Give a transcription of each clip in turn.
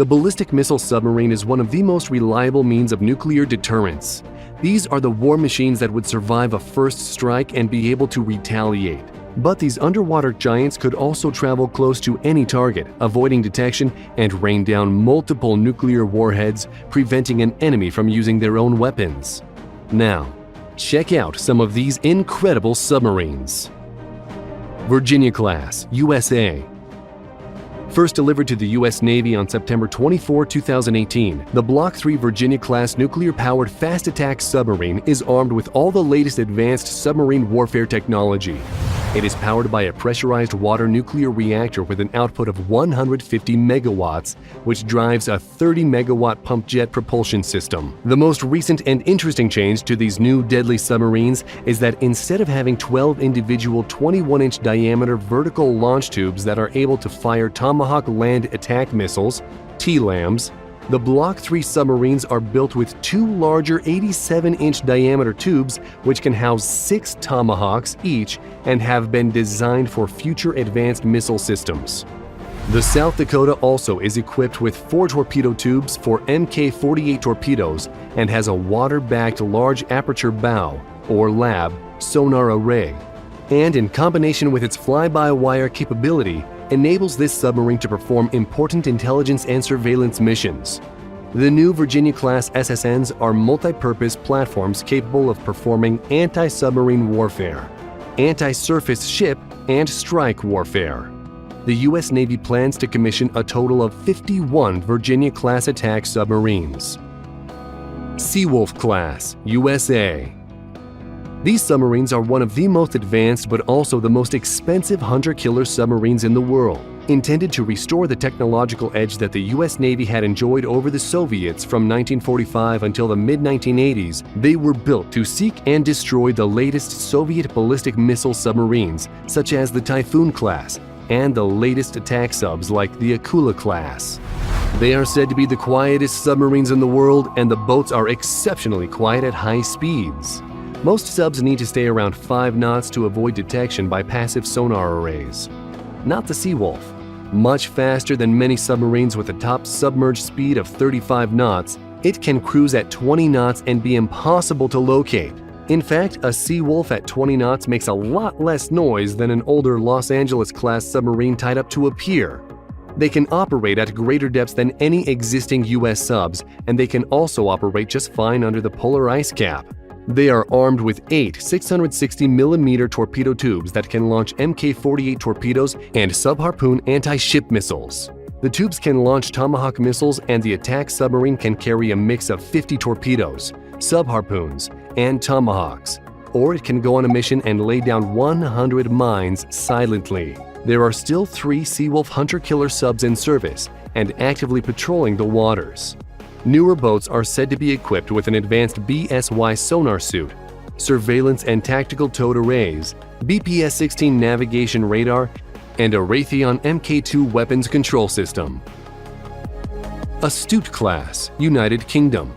The ballistic missile submarine is one of the most reliable means of nuclear deterrence. These are the war machines that would survive a first strike and be able to retaliate. But these underwater giants could also travel close to any target, avoiding detection, and rain down multiple nuclear warheads, preventing an enemy from using their own weapons. Now, check out some of these incredible submarines. Virginia-class, USA. First delivered to the U.S. Navy on September 24, 2018, the Block III Virginia-class nuclear-powered fast attack submarine is armed with all the latest advanced submarine warfare technology. It is powered by a pressurized water nuclear reactor with an output of 150 megawatts, which drives a 30-megawatt pump jet propulsion system. The most recent and interesting change to these new deadly submarines is that instead of having 12 individual 21-inch diameter vertical launch tubes that are able to fire Tomahawk land attack missiles, TLAMs, the Block III submarines are built with two larger 87-inch diameter tubes which can house 6 Tomahawks each and have been designed for future advanced missile systems. The South Dakota also is equipped with 4 torpedo tubes for Mk-48 torpedoes and has a water-backed large aperture bow, or LAB, sonar array, and in combination with its fly-by-wire capability, enables this submarine to perform important intelligence and surveillance missions. The new Virginia-class SSNs are multi-purpose platforms capable of performing anti-submarine warfare, anti-surface ship, and strike warfare. The U.S. Navy plans to commission a total of 51 Virginia-class attack submarines. Seawolf-class, USA. These submarines are one of the most advanced but also the most expensive hunter-killer submarines in the world. Intended to restore the technological edge that the U.S. Navy had enjoyed over the Soviets from 1945 until the mid-1980s, they were built to seek and destroy the latest Soviet ballistic missile submarines, such as the Typhoon class, and the latest attack subs like the Akula class. They are said to be the quietest submarines in the world, and the boats are exceptionally quiet at high speeds. Most subs need to stay around 5 knots to avoid detection by passive sonar arrays. Not the Seawolf. Much faster than many submarines with a top submerged speed of 35 knots, it can cruise at 20 knots and be impossible to locate. In fact, a Seawolf at 20 knots makes a lot less noise than an older Los Angeles-class submarine tied up to a pier. They can operate at greater depths than any existing U.S. subs, and they can also operate just fine under the polar ice cap. They are armed with 8 660mm torpedo tubes that can launch Mk-48 torpedoes and sub-harpoon anti-ship missiles. The tubes can launch Tomahawk missiles, and the attack submarine can carry a mix of 50 torpedoes, sub-harpoons, and Tomahawks, or it can go on a mission and lay down 100 mines silently. There are still 3 Seawolf hunter-killer subs in service and actively patrolling the waters. Newer boats are said to be equipped with an advanced BSY sonar suit, surveillance and tactical towed arrays, BPS-16 navigation radar, and a Raytheon Mk2 weapons control system. Astute-class, United Kingdom.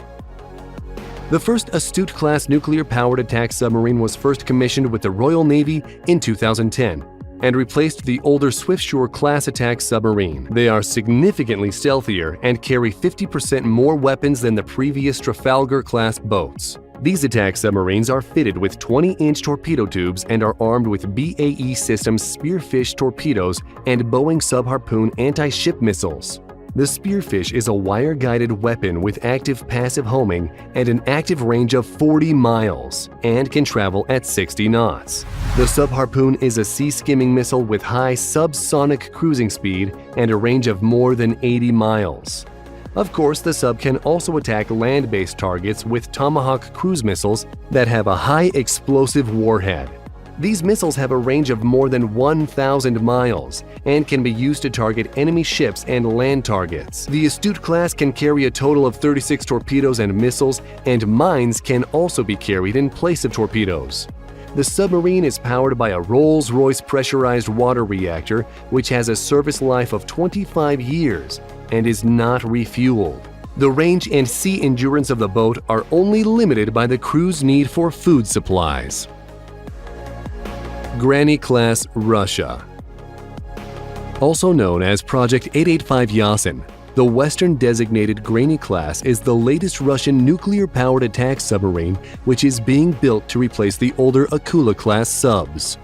The first Astute-class nuclear-powered attack submarine was first commissioned with the Royal Navy in 2010. And replaced the older Swiftsure-class attack submarine. They are significantly stealthier and carry 50% more weapons than the previous Trafalgar-class boats. These attack submarines are fitted with 20-inch torpedo tubes and are armed with BAE Systems Spearfish torpedoes and Boeing Sub-Harpoon anti-ship missiles. The Spearfish is a wire-guided weapon with active passive homing and an active range of 40 miles and can travel at 60 knots. The Sub-Harpoon is a sea-skimming missile with high subsonic cruising speed and a range of more than 80 miles. Of course, the sub can also attack land-based targets with Tomahawk cruise missiles that have a high explosive warhead. These missiles have a range of more than 1,000 miles and can be used to target enemy ships and land targets. The Astute class can carry a total of 36 torpedoes and missiles, and mines can also be carried in place of torpedoes. The submarine is powered by a Rolls-Royce pressurized water reactor, which has a service life of 25 years and is not refueled. The range and sea endurance of the boat are only limited by the crew's need for food supplies. Granny-class, Russia. Also known as Project 885 Yasin, The Western-designated Grainy class is the latest Russian nuclear-powered attack submarine which is being built to replace the older Akula-class subs.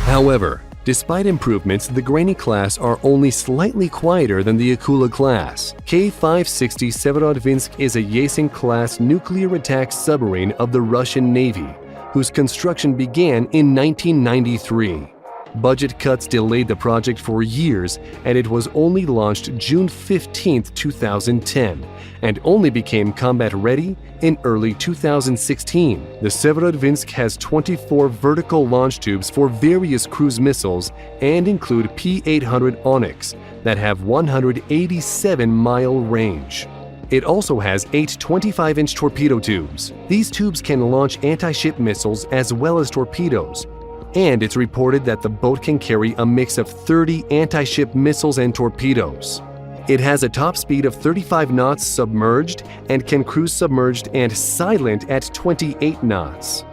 However, despite improvements, the Grainy class are only slightly quieter than the Akula class. K-560 Severodvinsk is a Yasen-class nuclear attack submarine of the Russian Navy, whose construction began in 1993. Budget cuts delayed the project for years, and it was only launched June 15, 2010, and only became combat-ready in early 2016. The Severodvinsk has 24 vertical launch tubes for various cruise missiles and include P-800 Onyx that have 187-mile range. It also has 8 25-inch torpedo tubes. These tubes can launch anti-ship missiles as well as torpedoes, and it's reported that the boat can carry a mix of 30 anti-ship missiles and torpedoes. It has a top speed of 35 knots submerged and can cruise submerged and silent at 28 knots.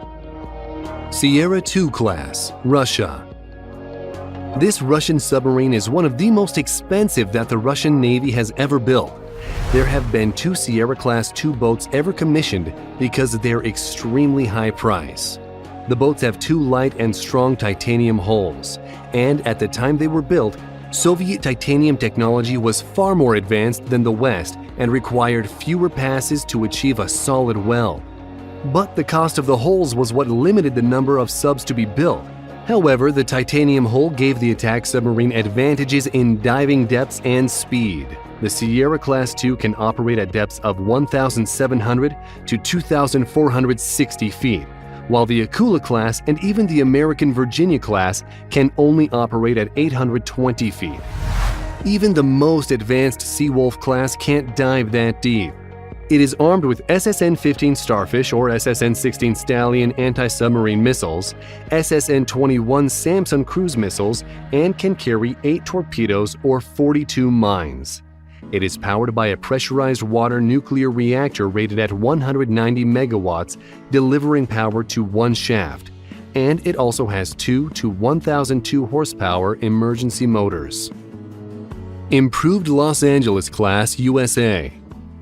Sierra II class, Russia. This Russian submarine is one of the most expensive that the Russian Navy has ever built. There have been 2 Sierra Class II boats ever commissioned because of their extremely high price. The boats have 2 light and strong titanium hulls, and at the time they were built, Soviet titanium technology was far more advanced than the West and required fewer passes to achieve a solid well. But the cost of the hulls was what limited the number of subs to be built. However, the titanium hull gave the attack submarine advantages in diving depths and speed. The Sierra Class II can operate at depths of 1,700 to 2,460 feet, while the Akula class and even the American Virginia class can only operate at 820 feet. Even the most advanced Seawolf class can't dive that deep. It is armed with SSN-15 Starfish or SSN-16 Stallion anti-submarine missiles, SSN-21 Samson cruise missiles, and can carry 8 torpedoes or 42 mines. It is powered by a pressurized water nuclear reactor rated at 190 megawatts, delivering power to 1 shaft, and it also has 2 to 1,002 horsepower emergency motors. Improved Los Angeles class, USA.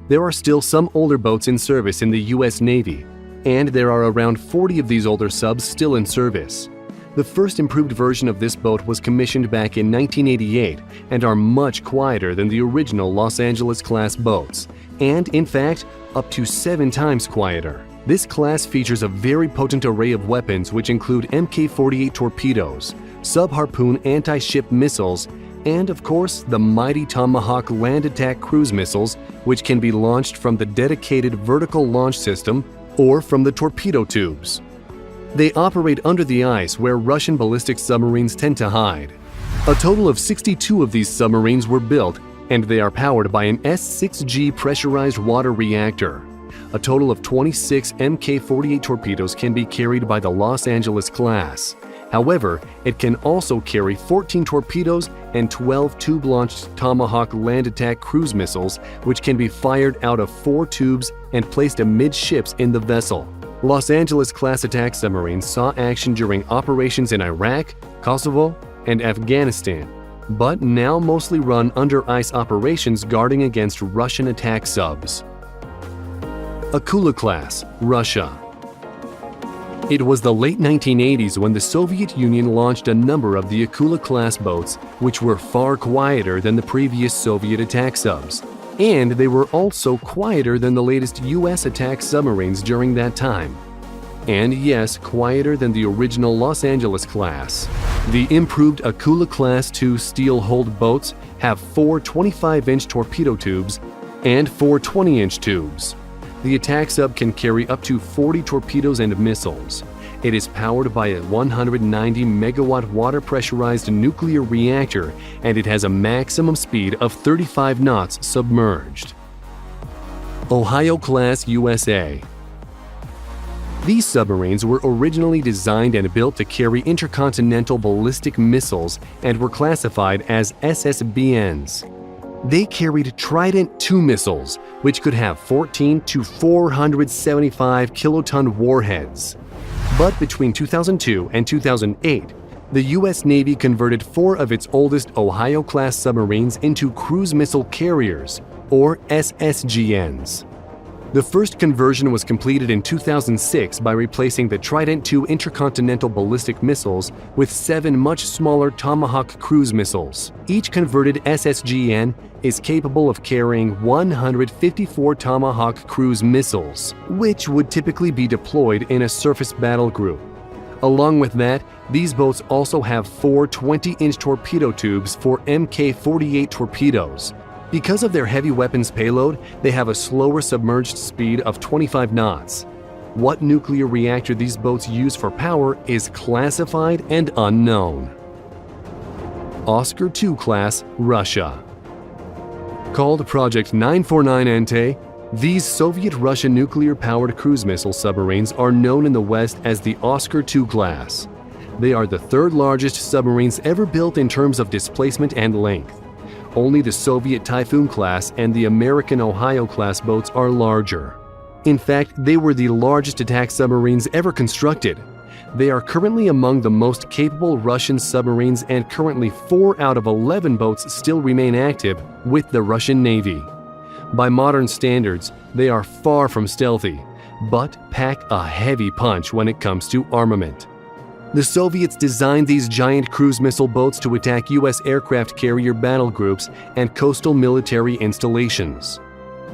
There are still some older boats in service in the U.S. Navy, and there are around 40 of these older subs still in service. The first improved version of this boat was commissioned back in 1988 and are much quieter than the original Los Angeles-class boats, and in fact, up to 7 times quieter. This class features a very potent array of weapons which include Mk-48 torpedoes, sub-harpoon anti-ship missiles, and of course the mighty Tomahawk land attack cruise missiles, which can be launched from the dedicated vertical launch system or from the torpedo tubes. They operate under the ice where Russian ballistic submarines tend to hide. A total of 62 of these submarines were built, and they are powered by an S-6G pressurized water reactor. A total of 26 Mk-48 torpedoes can be carried by the Los Angeles class. However, it can also carry 14 torpedoes and 12 tube-launched Tomahawk land attack cruise missiles, which can be fired out of 4 tubes and placed amidships in the vessel. Los Angeles-class attack submarines saw action during operations in Iraq, Kosovo, and Afghanistan, but now mostly run under ice operations guarding against Russian attack subs. Akula class, Russia. It was the late 1980s when the Soviet Union launched a number of the Akula-class boats, which were far quieter than the previous Soviet attack subs. And they were also quieter than the latest US attack submarines during that time. And yes, quieter than the original Los Angeles class. The improved Akula Class II steel-hulled boats have 4 25-inch torpedo tubes and 4 20-inch tubes. The attack sub can carry up to 40 torpedoes and missiles. It is powered by a 190 megawatt water pressurized nuclear reactor, and it has a maximum speed of 35 knots submerged. Ohio Class USA. These submarines were originally designed and built to carry intercontinental ballistic missiles and were classified as SSBNs. They carried Trident II missiles, which could have 14 to 475 kiloton warheads. But between 2002 and 2008, the U.S. Navy converted 4 of its oldest Ohio-class submarines into cruise missile carriers, or SSGNs. The first conversion was completed in 2006 by replacing the Trident II intercontinental ballistic missiles with 7 much smaller Tomahawk cruise missiles. Each converted SSGN is capable of carrying 154 Tomahawk cruise missiles, which would typically be deployed in a surface battle group. Along with that, these boats also have 4 20-inch torpedo tubes for Mk-48 torpedoes. Because of their heavy weapons payload, they have a slower submerged speed of 25 knots. What nuclear reactor these boats use for power is classified and unknown. Oscar II class, Russia. Called Project 949 Ente, these Soviet-Russian nuclear-powered cruise missile submarines are known in the West as the Oscar II class. They are the third largest submarines ever built in terms of displacement and length. Only the Soviet Typhoon class and the American Ohio class boats are larger. In fact, they were the largest attack submarines ever constructed. They are currently among the most capable Russian submarines, and currently 4 out of 11 boats still remain active with the Russian Navy. By modern standards, they are far from stealthy, but pack a heavy punch when it comes to armament. The Soviets designed these giant cruise missile boats to attack U.S. aircraft carrier battle groups and coastal military installations.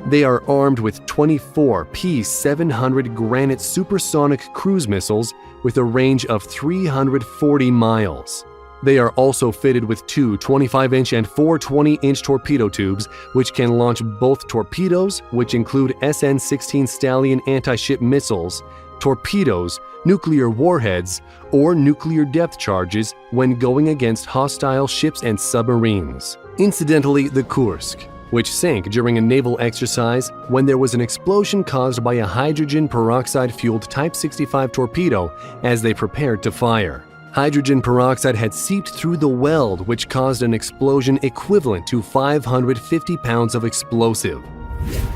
They are armed with 24 P-700 Granite supersonic cruise missiles with a range of 340 miles. They are also fitted with 2 25-inch and 4 20-inch torpedo tubes, which can launch both torpedoes, which include SN-16 Stallion anti-ship missiles, torpedoes, nuclear warheads, or nuclear depth charges when going against hostile ships and submarines. Incidentally, the Kursk, which sank during a naval exercise when there was an explosion caused by a hydrogen peroxide-fueled Type 65 torpedo as they prepared to fire. Hydrogen peroxide had seeped through the weld, which caused an explosion equivalent to 550 pounds of explosive.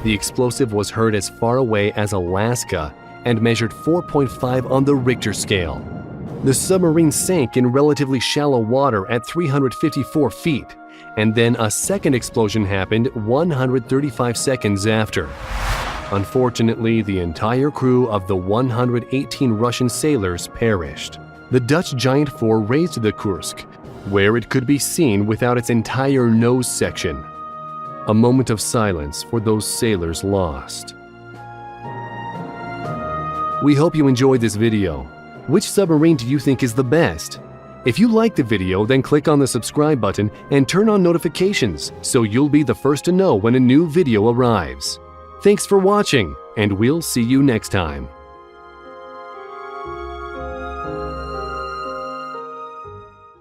The explosive was heard as far away as Alaska and measured 4.5 on the Richter scale. The submarine sank in relatively shallow water at 354 feet, and then a second explosion happened 135 seconds after. Unfortunately, the entire crew of the 118 Russian sailors perished. The Dutch Giant 4 raised the Kursk, where it could be seen without its entire nose section. A moment of silence for those sailors lost. We hope you enjoyed this video. Which submarine do you think is the best? If you liked the video, then click on the subscribe button and turn on notifications so you'll be the first to know when a new video arrives. Thanks for watching, and we'll see you next time.